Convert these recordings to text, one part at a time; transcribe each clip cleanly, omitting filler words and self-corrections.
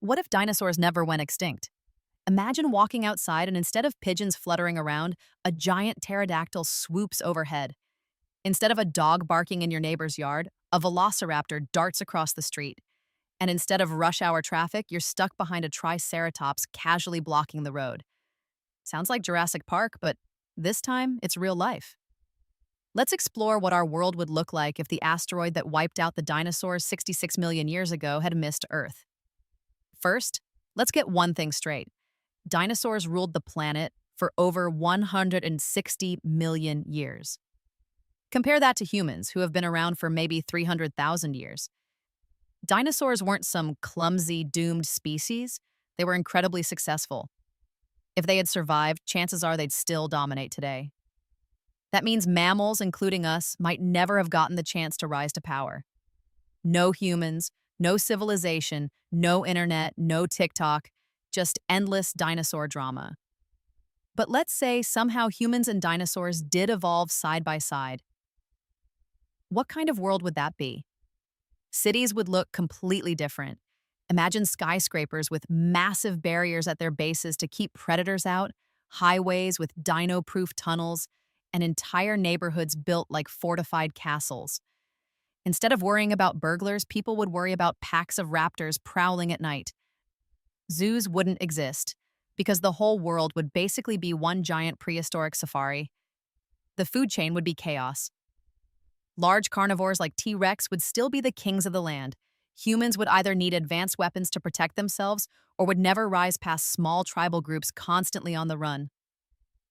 What if dinosaurs never went extinct? Imagine walking outside and instead of pigeons fluttering around, a giant pterodactyl swoops overhead. Instead of a dog barking in your neighbor's yard, a velociraptor darts across the street. And instead of rush hour traffic, you're stuck behind a triceratops casually blocking the road. Sounds like Jurassic Park, but this time it's real life. Let's explore what our world would look like if the asteroid that wiped out the dinosaurs 66 million years ago had missed Earth. First, let's get one thing straight. Dinosaurs ruled the planet for over 160 million years. Compare that to humans, who have been around for maybe 300,000 years. Dinosaurs weren't some clumsy, doomed species. They were incredibly successful. If they had survived, chances are they'd still dominate today. That means mammals, including us, might never have gotten the chance to rise to power. No humans, no civilization, no internet, no TikTok, just endless dinosaur drama. But let's say somehow humans and dinosaurs did evolve side by side. What kind of world would that be? Cities would look completely different. Imagine skyscrapers with massive barriers at their bases to keep predators out, highways with dino-proof tunnels, and entire neighborhoods built like fortified castles. Instead of worrying about burglars, people would worry about packs of raptors prowling at night. Zoos wouldn't exist, because the whole world would basically be one giant prehistoric safari. The food chain would be chaos. Large carnivores like T-Rex would still be the kings of the land. Humans would either need advanced weapons to protect themselves or would never rise past small tribal groups constantly on the run.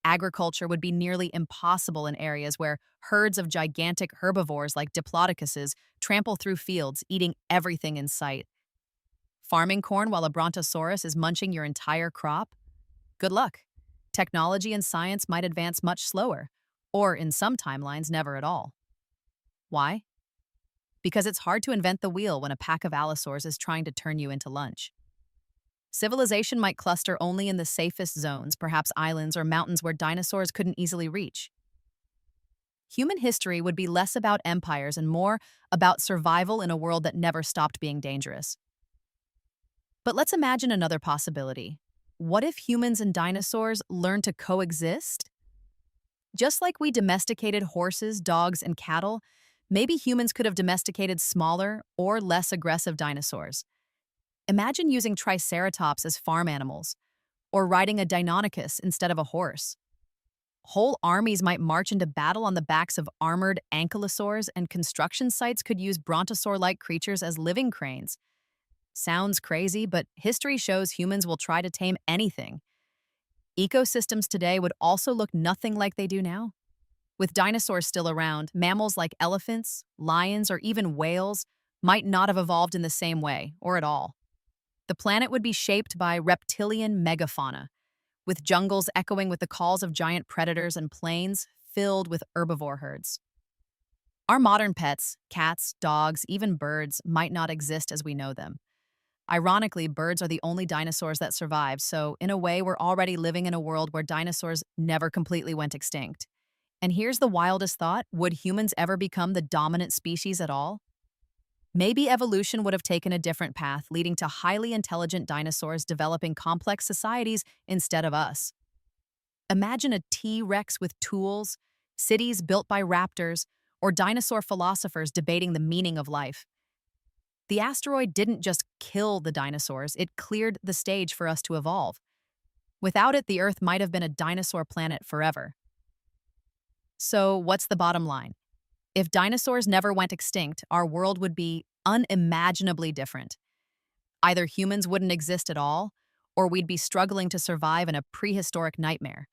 Agriculture would be nearly impossible in areas where herds of gigantic herbivores like diplodocuses trample through fields, eating everything in sight. Farming corn while a brontosaurus is munching your entire crop? Good luck. Technology and science might advance much slower, or in some timelines, never at all. Why? Because it's hard to invent the wheel when a pack of allosaurs is trying to turn you into lunch. Civilization might cluster only in the safest zones, perhaps islands or mountains where dinosaurs couldn't easily reach. Human history would be less about empires and more about survival in a world that never stopped being dangerous. But let's imagine another possibility. What if humans and dinosaurs learned to coexist? Just like we domesticated horses, dogs, and cattle, maybe humans could have domesticated smaller or less aggressive dinosaurs. Imagine using triceratops as farm animals, or riding a Deinonychus instead of a horse. Whole armies might march into battle on the backs of armored ankylosaurs, and construction sites could use brontosaur-like creatures as living cranes. Sounds crazy, but history shows humans will try to tame anything. Ecosystems today would also look nothing like they do now. With dinosaurs still around, mammals like elephants, lions, or even whales might not have evolved in the same way, or at all. The planet would be shaped by reptilian megafauna, with jungles echoing with the calls of giant predators and plains filled with herbivore herds. Our modern pets, cats, dogs, even birds, might not exist as we know them. Ironically, birds are the only dinosaurs that survived, so in a way we're already living in a world where dinosaurs never completely went extinct. And here's the wildest thought: would humans ever become the dominant species at all? Maybe evolution would have taken a different path, leading to highly intelligent dinosaurs developing complex societies instead of us. Imagine a T-Rex with tools, cities built by raptors, or dinosaur philosophers debating the meaning of life. The asteroid didn't just kill the dinosaurs, it cleared the stage for us to evolve. Without it, the Earth might have been a dinosaur planet forever. So, what's the bottom line? If dinosaurs never went extinct, our world would be unimaginably different. Either humans wouldn't exist at all, or we'd be struggling to survive in a prehistoric nightmare.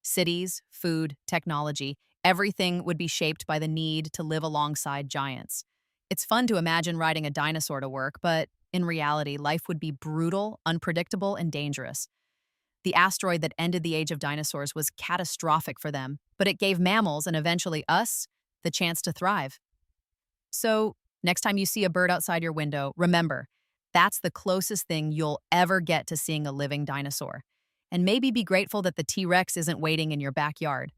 Cities, food, technology, everything would be shaped by the need to live alongside giants. It's fun to imagine riding a dinosaur to work, but in reality, life would be brutal, unpredictable, and dangerous. The asteroid that ended the age of dinosaurs was catastrophic for them, but it gave mammals, and eventually us, the chance to thrive. So, next time you see a bird outside your window, remember, that's the closest thing you'll ever get to seeing a living dinosaur. And maybe be grateful that the T-Rex isn't waiting in your backyard.